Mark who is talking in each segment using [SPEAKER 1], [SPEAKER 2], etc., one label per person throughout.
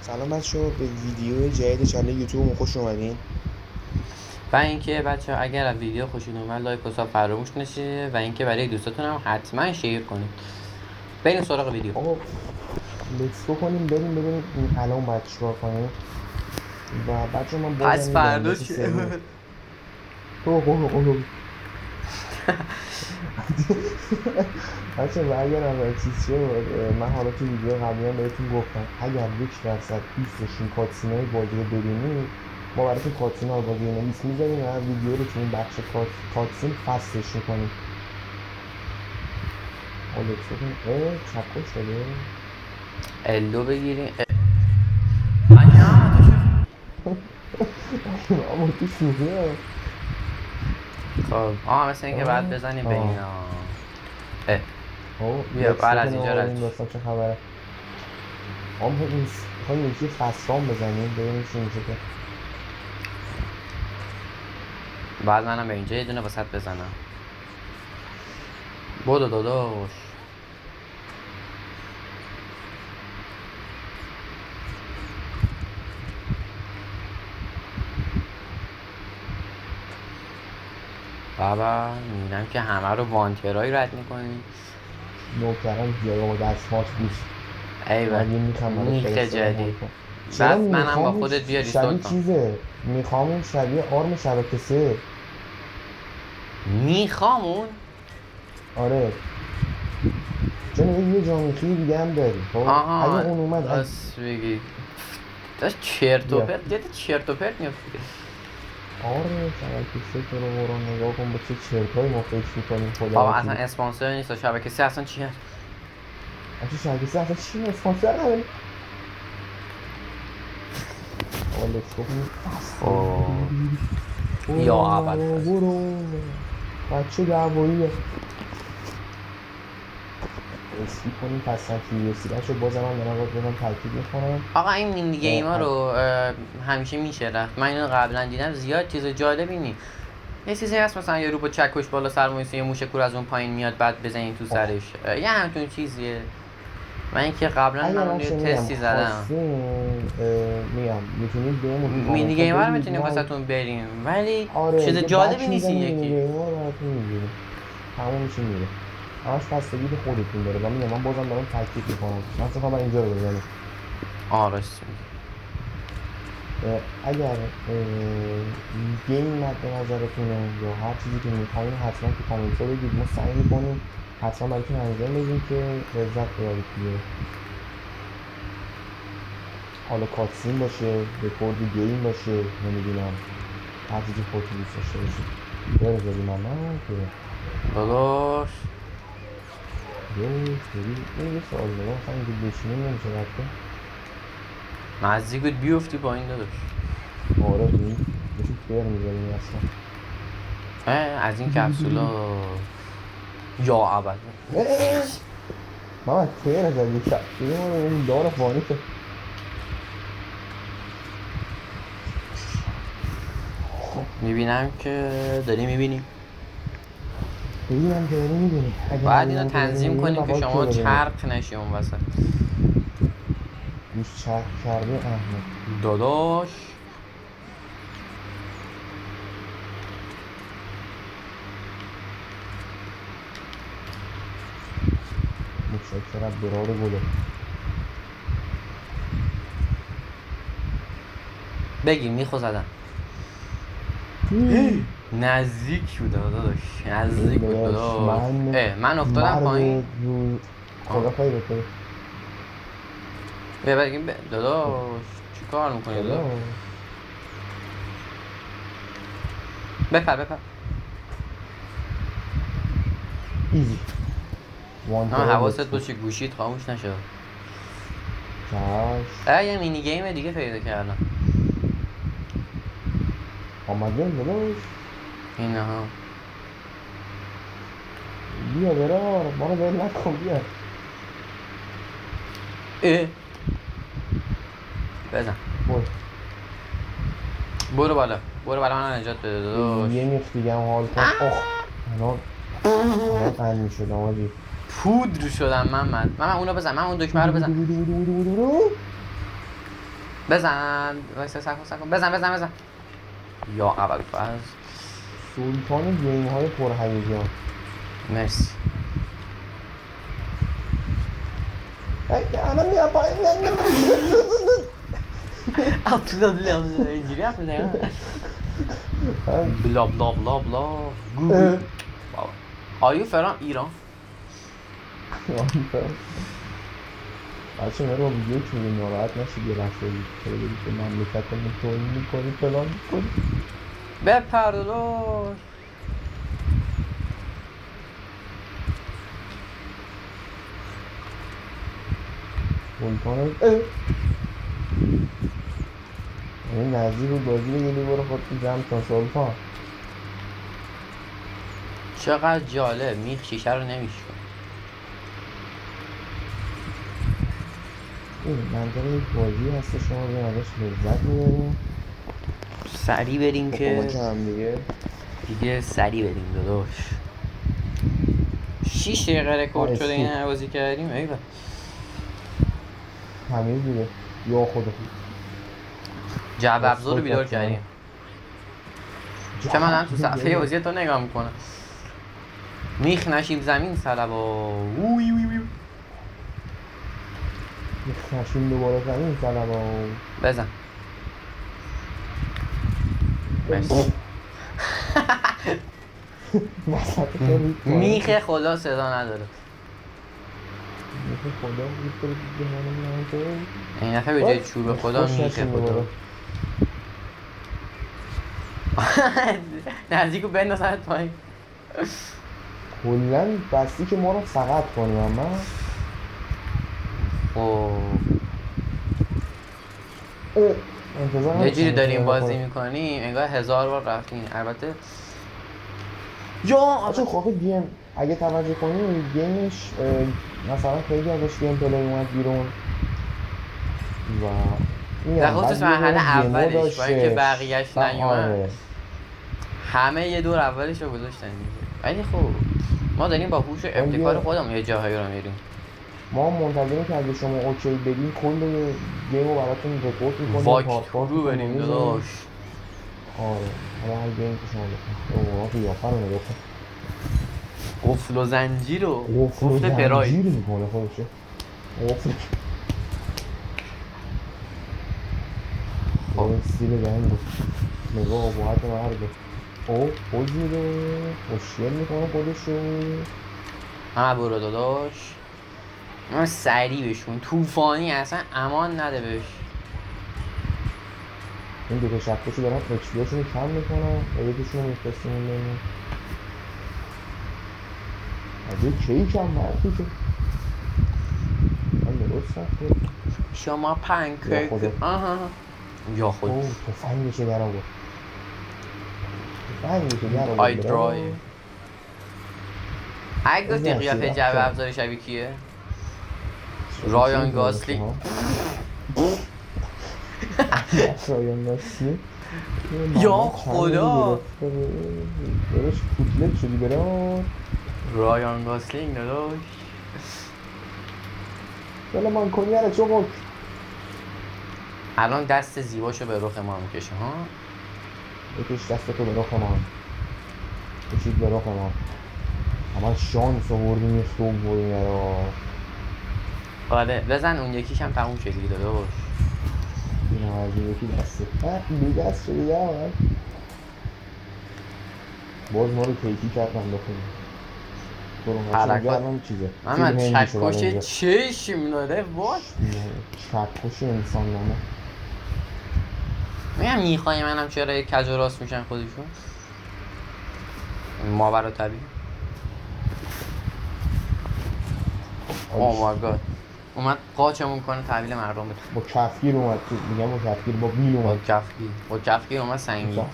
[SPEAKER 1] سلام بچه‌ها، به ویدیو جدید چنل یوتیوب خوش اومدین.
[SPEAKER 2] و اینکه بچه اگر از ویدیو خوشتون اومد لایک و ساب فراموش نشه و اینکه برای دوستاتون هم حتما شیر کنید. بریم سراغ ویدیو.
[SPEAKER 1] آقا لیتس گو کنیم بریم ببینیم این الان باید چیکار کنیم. و بچه من بازم
[SPEAKER 2] از
[SPEAKER 1] میگم
[SPEAKER 2] فردا
[SPEAKER 1] مثل سری بچه برگردم و چیز چیه. من حالا تو ویدیو قبلی هم بهتون گفتم اگر 1% دوستشون کاتسینای بازی رو ببینید ما براتون کاتسینا رو بازی نویس میذاریم و ویدیو رو تو این بخش کاتسین فستش میکنیم. حالا لیتس گو کنیم. چکش شده
[SPEAKER 2] الو بگیریم.
[SPEAKER 1] اما تو شوخیه.
[SPEAKER 2] خب مثل اینکه بعد بزنیم به اینا. بیا
[SPEAKER 1] لیتس
[SPEAKER 2] بعد
[SPEAKER 1] گو
[SPEAKER 2] از
[SPEAKER 1] کنیم
[SPEAKER 2] اینجا
[SPEAKER 1] آقا
[SPEAKER 2] رد
[SPEAKER 1] ببینیم داستان چه خبره. میخوایم یکی فستان بزنیم ببینیم چی میشه که.
[SPEAKER 2] بعد منم به اینجا یه دونه واسط بزنم. بودو داداش. بابا میبینم که همه رو وانترایی رد میکنی.
[SPEAKER 1] نوکرم زیاده با دستماش گوش
[SPEAKER 2] ایوه
[SPEAKER 1] من یه میخوام برات
[SPEAKER 2] میخ
[SPEAKER 1] فرستادم حال
[SPEAKER 2] جدید.
[SPEAKER 1] کن. چرا
[SPEAKER 2] بس منم با
[SPEAKER 1] میخوامش
[SPEAKER 2] خودت بیاری
[SPEAKER 1] شبیه
[SPEAKER 2] سلطان.
[SPEAKER 1] چیزه، میخوامون شبیه آرم شبکه 3.
[SPEAKER 2] میخوامون.
[SPEAKER 1] آره چون یه جامیخی دیگه هم داری. خب اگه
[SPEAKER 2] آها
[SPEAKER 1] اون اومد
[SPEAKER 2] راست بگی. داشت چرت و
[SPEAKER 1] بیا
[SPEAKER 2] پرت جدی چرت و پرت میفتی.
[SPEAKER 1] آره شبکه 3 تو رو برو نگاه کن به چه چرتایی ما فکر میکنیم خدا
[SPEAKER 2] بابا اصلا
[SPEAKER 1] وکیلی.
[SPEAKER 2] اسپانسر نیست و شبکه سی اصلا چی هست.
[SPEAKER 1] همچه شبکه 3 اصلا چی اسپانسر نداری. آقا لیتس گو کنیم فستان.
[SPEAKER 2] خب یا
[SPEAKER 1] برو
[SPEAKER 2] اول
[SPEAKER 1] بابا
[SPEAKER 2] فصل.
[SPEAKER 1] برو بچه دعواییه. اسکی کنیم پس فیوریوسی بچه بازم من دارم بازم تاکید میکنم.
[SPEAKER 2] آقا این مینی گیم ها رو همیشه میشه رفت. من اینو قبلا دیدم زیاد چیز جالبی نی. یه چیزی هست مثلا یه رو با چکش بالا سر وایسه یه موش کور از اون پایین میاد بعد بزنین تو سرش. یه همچین چیزیه. من اینکه قبلا من
[SPEAKER 1] اگر
[SPEAKER 2] اون یه
[SPEAKER 1] بچه میگم
[SPEAKER 2] تستی زدم.
[SPEAKER 1] خواستین میگم میتونید بهمون تو
[SPEAKER 2] مینی
[SPEAKER 1] کامنت ها
[SPEAKER 2] گیم ها رو
[SPEAKER 1] بگید
[SPEAKER 2] میتونیم
[SPEAKER 1] ما.
[SPEAKER 2] واسهتون بریم ولی
[SPEAKER 1] آره
[SPEAKER 2] چیز
[SPEAKER 1] یه
[SPEAKER 2] جالبی
[SPEAKER 1] بچ
[SPEAKER 2] نیست این
[SPEAKER 1] میزنیم مینی
[SPEAKER 2] یکی.
[SPEAKER 1] گیم ها رو براتون میگیریم تموم میشه میره. همش بستگی به خودتون داره و میگم من بازم دارم تاکید میکنم من فکر کنم اینجا رو بزنیم.
[SPEAKER 2] راست میگی.
[SPEAKER 1] اگر گیم مد نظرتونه یا هر چیزی که میخواین حتما تو کامنت ها بگید ما سعی میکنیم حتما براتون انجام بدیم که لذت ببرید دیگه. حالا کاتسین باشه رکورد گیم باشه نمیدونم هر چیزی خودتون دوست داشته باشید. بذاری من که
[SPEAKER 2] داداش
[SPEAKER 1] این یه سوال دارم مثلا اینکه بشینیم نمیشه رفته.
[SPEAKER 2] مزدیک بود بیفتی با این داداش.
[SPEAKER 1] آره ببین بشه فیر میذاریم اصلا.
[SPEAKER 2] از این کپسولا یا اول
[SPEAKER 1] محمد فیر زدی کفشوری ما رو این دار فانی که
[SPEAKER 2] میبینم که داری میبینی.
[SPEAKER 1] ببینم که داری میبینی اگه
[SPEAKER 2] باید اینو
[SPEAKER 1] نبینم که داری
[SPEAKER 2] تنظیم
[SPEAKER 1] میبینی
[SPEAKER 2] کنیم که
[SPEAKER 1] باید کیو
[SPEAKER 2] شما
[SPEAKER 1] ببینی.
[SPEAKER 2] چرخ نشی اون وسط.
[SPEAKER 1] گوش چرخ کرده احمد.
[SPEAKER 2] داداش
[SPEAKER 1] متشکرم برار گله.
[SPEAKER 2] بگی میخو زدم. نزدیک بود داداش نزدیک بود
[SPEAKER 1] داداش
[SPEAKER 2] داداش.
[SPEAKER 1] من
[SPEAKER 2] من افتادم
[SPEAKER 1] مرد
[SPEAKER 2] پایین.
[SPEAKER 1] رو خدا خیرت بده.
[SPEAKER 2] بگیم داداش چی کار میکنی داداش.
[SPEAKER 1] داداش
[SPEAKER 2] بپر
[SPEAKER 1] ایزی
[SPEAKER 2] نه
[SPEAKER 1] وانترا
[SPEAKER 2] حواست
[SPEAKER 1] لیتس گو.
[SPEAKER 2] باشه گوشیت خاموش نشه.
[SPEAKER 1] چشم
[SPEAKER 2] یه مینی گیم دیگه پیدا کردم.
[SPEAKER 1] آمدیم داداش.
[SPEAKER 2] اینها
[SPEAKER 1] بیا برار ما رو ول نکن بیا.
[SPEAKER 2] بزن.
[SPEAKER 1] برو
[SPEAKER 2] برو بالا من نجات بده داداش.
[SPEAKER 1] یه میخ دیگه هم حال کن. الان قند میشدم آجی.
[SPEAKER 2] پودر شدم من اونو بزن. من اون دکمه رو بزن. بزن وایسا سکن بزن یا اول فاز.
[SPEAKER 1] سلطان گیم های پرهیجان.
[SPEAKER 2] مرسی.
[SPEAKER 1] الان میام پایین.
[SPEAKER 2] اینجوری حرف می‌زنی؟ بلا بلا بلا بلا گوگل. آیو فرام ایران.
[SPEAKER 1] بچه من رو یک میگه ناراحت نشید یه لحظه چرا برید که مملکتمون توهین میکنید فلان میکنید.
[SPEAKER 2] بپرداش.
[SPEAKER 1] سلطان این نزدیک بود بازی بگیری برو خود تو جمع کن سلطان.
[SPEAKER 2] چقدر جالب میخ شیشه رو نمیشکن.
[SPEAKER 1] این منطقه یک بازی هست شما بیم ازش لذت میبریم.
[SPEAKER 2] سریع بریم که
[SPEAKER 1] هم
[SPEAKER 2] دیگه سریع بریم داداش. 6 دقیقه رکورد شده این همه بازی کردیم. ایوه
[SPEAKER 1] تمیز بوده یا خدا
[SPEAKER 2] جعب ابزار رو بیدار کردیم که من هم تو صفحه بازی تو نگاه میکنم. میخ نشیم زمین سلبا.
[SPEAKER 1] میخ نشیم دوباره زمین سلبا.
[SPEAKER 2] بزن مرسی. میخ خدا صدا نداره.
[SPEAKER 1] میخ خدا میخوره دهانم تو.
[SPEAKER 2] این دفعه به جای چوب خدا میخ خدا. نزدیکو بندازنت پایین.
[SPEAKER 1] کلن بستی که ما رو سقط کنیم اما
[SPEAKER 2] یه جوری داریم بازی میکنیم انگار 1000 بار رفتیم. البته
[SPEAKER 1] یا بچه خواهد گیم اگه توجه کنیم گیمش مثلا خیلی ازش گیم پلی اومد بیرون و
[SPEAKER 2] در خصوص مرحله اولش با اینکه بقیهش نیومد همه یه دور اولش رو گذاشتن دیگه. ولی خب ما داریم با هوش و ابتکار خودمون یه جاهایی رو میریم.
[SPEAKER 1] ما منتظریم که اگه شما اوکی بدین کل گیم رو براتون رکورد میکنیم.
[SPEAKER 2] واک رو بریم داداش.
[SPEAKER 1] آره اما هر گیم که شما بکنیم اوه قیافه رو نگاه کن.
[SPEAKER 2] قفل و زنجیر و قفل پراید
[SPEAKER 1] زنجیر میکنه خودشه. قفل استیل جنگو نگاه ابهت مرده. او پوز میده خوشگل میکنه خودشو.
[SPEAKER 2] برو داداش. من سریع بشون توفانی اصلا امان نده بهش.
[SPEAKER 1] این دوتا شکلشو دارن اچپیاشون رو کم میکنن و یکیشون رو میفرستیم این بینیم از یک کیک هم مرکی که من درست رفته
[SPEAKER 2] شما پنکیک یا خود
[SPEAKER 1] تفنگشو در آورد. تفنگشو در آورد
[SPEAKER 2] آی درایو. اگه گفتی قیافه جعبه ابزار شبیه کیه؟ رایان گاسلینگ.
[SPEAKER 1] رایان گاسلینگ
[SPEAKER 2] یا خدا
[SPEAKER 1] درش کوتلت شدی برام.
[SPEAKER 2] رایان گاسلینگ نداشت
[SPEAKER 1] بله من کنیاره چوبک.
[SPEAKER 2] الان دست زیباشو به رخ ما میکشه ها.
[SPEAKER 1] یکیش دست تو به رخ ما کشید به رخ ما. اما شانس آوردیم یه خوب بودیم رو.
[SPEAKER 2] آره بزن اون یکیش هم تموم شدی داداش.
[SPEAKER 1] این هم از یکی دسته بی دست شده یه همه باز ما رو کیکی کردن بخونیم
[SPEAKER 2] حرکات
[SPEAKER 1] چیزه
[SPEAKER 2] محمد چکش چشم داره باش.
[SPEAKER 1] چکش انسان نامه
[SPEAKER 2] میگم میخوایی منم چرا یک کج و راست میشن خودشون ماورا طبیعی. اوه مای گاد اومد قاچمون کنه تحویل مردم بده.
[SPEAKER 1] با کفگیر اومد میگم با کفگیر با بیل اومد.
[SPEAKER 2] با کفگیر اومد سنگین.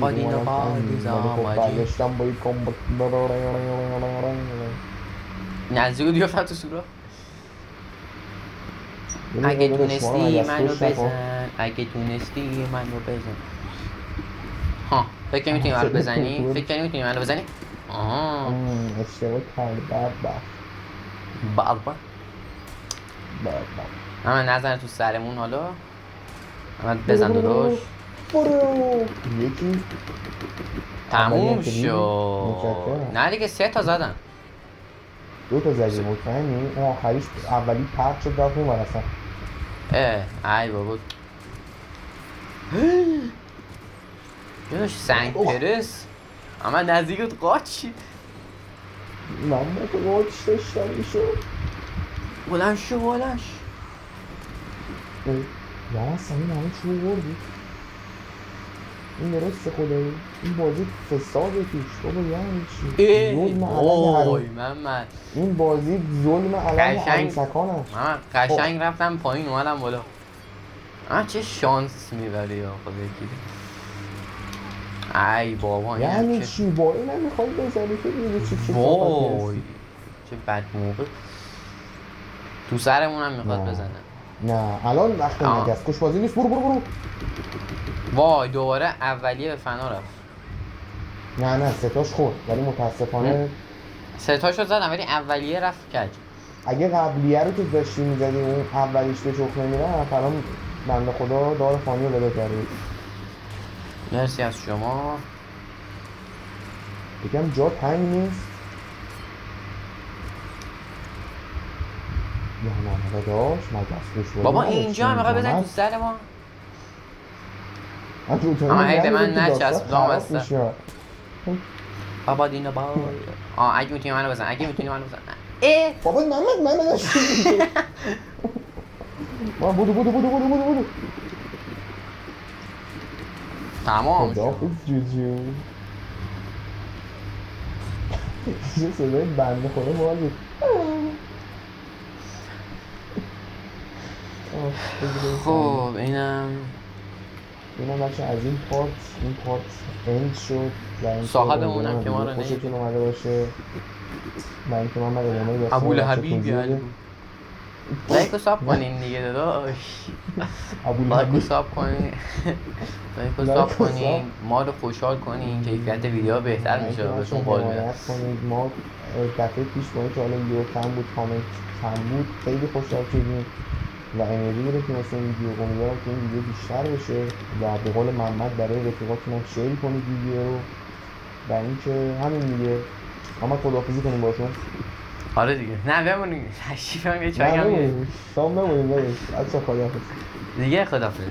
[SPEAKER 2] با دینا با دیزا ماجی نزدیک بیافت تو سورا. اگه تونستی منو بزن اگه تونستی منو بزن. ها فکر میتونی منو بزنی؟ فکر میتونی منو بزنی؟
[SPEAKER 1] اشتباه کرد. بعد
[SPEAKER 2] بعد همه نزنه تو سرمون حالا. همه بزن داداش.
[SPEAKER 1] برو یکی
[SPEAKER 2] تموم
[SPEAKER 1] اولی که
[SPEAKER 2] شد.
[SPEAKER 1] متشکرم.
[SPEAKER 2] نه دیگه 3 تا زدن.
[SPEAKER 1] 2 تا زدی مطمئنی؟ اون آخریش اولی پرد شد رفت اون ور اصلا.
[SPEAKER 2] ای بابا. داداش سنگ
[SPEAKER 1] اوه.
[SPEAKER 2] پرس. اما نزدیکت قاچی.
[SPEAKER 1] من با تو قاچ داشتم میشد.
[SPEAKER 2] بلند شو بلند شو.
[SPEAKER 1] یا اصلا این همه چی بردی؟ این درسته خدایی؟ این بازی فساده توش بابا یعنی چی؟ ظلم علیه
[SPEAKER 2] وای محمد.
[SPEAKER 1] این بازی ظلم علیه
[SPEAKER 2] قشنگ.
[SPEAKER 1] عروسکان است.
[SPEAKER 2] محمد قشنگ رفتم پایین اومدم بالا. چه شانس میبری یا خدا یکی. ای بابا این
[SPEAKER 1] یعنی
[SPEAKER 2] چه
[SPEAKER 1] چی؟ با این هم میخوایی بزنی که دیگه چی
[SPEAKER 2] وای چه بد موقع. تو سرمون هم میخواد
[SPEAKER 1] نه.
[SPEAKER 2] بزنه.
[SPEAKER 1] نه الان وقت
[SPEAKER 2] آه.
[SPEAKER 1] نگست کش بازی نیست برو
[SPEAKER 2] وای دوباره اولیه به فنا رفت.
[SPEAKER 1] نه ستاش خورد ولی متاسفانه
[SPEAKER 2] 3 تاشو زدم ولی اولیه رفت کج.
[SPEAKER 1] اگه قبلیه رو که داشتی میزدی اون اولیش به چخ نمیرفت الان بنده خدا دار فانی رو بده کرده.
[SPEAKER 2] مرسی از شما.
[SPEAKER 1] یکم جا تنگ نیست یا نه داداش مگس کش
[SPEAKER 2] بابا اینجا هم میخواد بزنی تو سر ما. اما هی به من نچسب لامصب. بابا دینو با. اگه میتونی منو بزن اگه میتونی منو بزن.
[SPEAKER 1] بابا محمد داشتی ما بودو
[SPEAKER 2] تمام
[SPEAKER 1] خدا
[SPEAKER 2] شد.
[SPEAKER 1] خوب جوجو چه صدای بنده خدا باید بود
[SPEAKER 2] خب اینم
[SPEAKER 1] بچه از این پارت اند شد و اینکه
[SPEAKER 2] صاحبمونم
[SPEAKER 1] امیدوارم
[SPEAKER 2] که ما رو
[SPEAKER 1] ویدیو خوشتون
[SPEAKER 2] نمی‌بینه.
[SPEAKER 1] اومده باشه و اینکه من ادامه داستان
[SPEAKER 2] ابوال
[SPEAKER 1] بچه
[SPEAKER 2] حبیبی
[SPEAKER 1] توضیح بده.
[SPEAKER 2] لایکو ساب کنین دیگه داداش. لایکو ساب کنین. لایکو ساب کنین ما رو خوشحال کنین کیفیت ویدیو بهتر میشه بهتون قول میدم.
[SPEAKER 1] حمایت کنید ما دفعه پیش با اینکه حالا ویدیو کم بود کامنت کم بود خیلی خوشحال شدیم و انرژی گرفتیم واسه این ویدیو. امیدوارم که این ویدیو بیشتر بشه و به قول محمد برای رفیقاتون هم شیر کنید ویدیو رو و اینکه همین دیگه. اما خداحافظی کنیم باشون.
[SPEAKER 2] آره دیگه نه بمونیم تشریف هم یه
[SPEAKER 1] نه
[SPEAKER 2] چایی هم
[SPEAKER 1] بمونیم شام بمونیم داداش. بچه‌ها خداحافظ
[SPEAKER 2] دیگه خدافظ.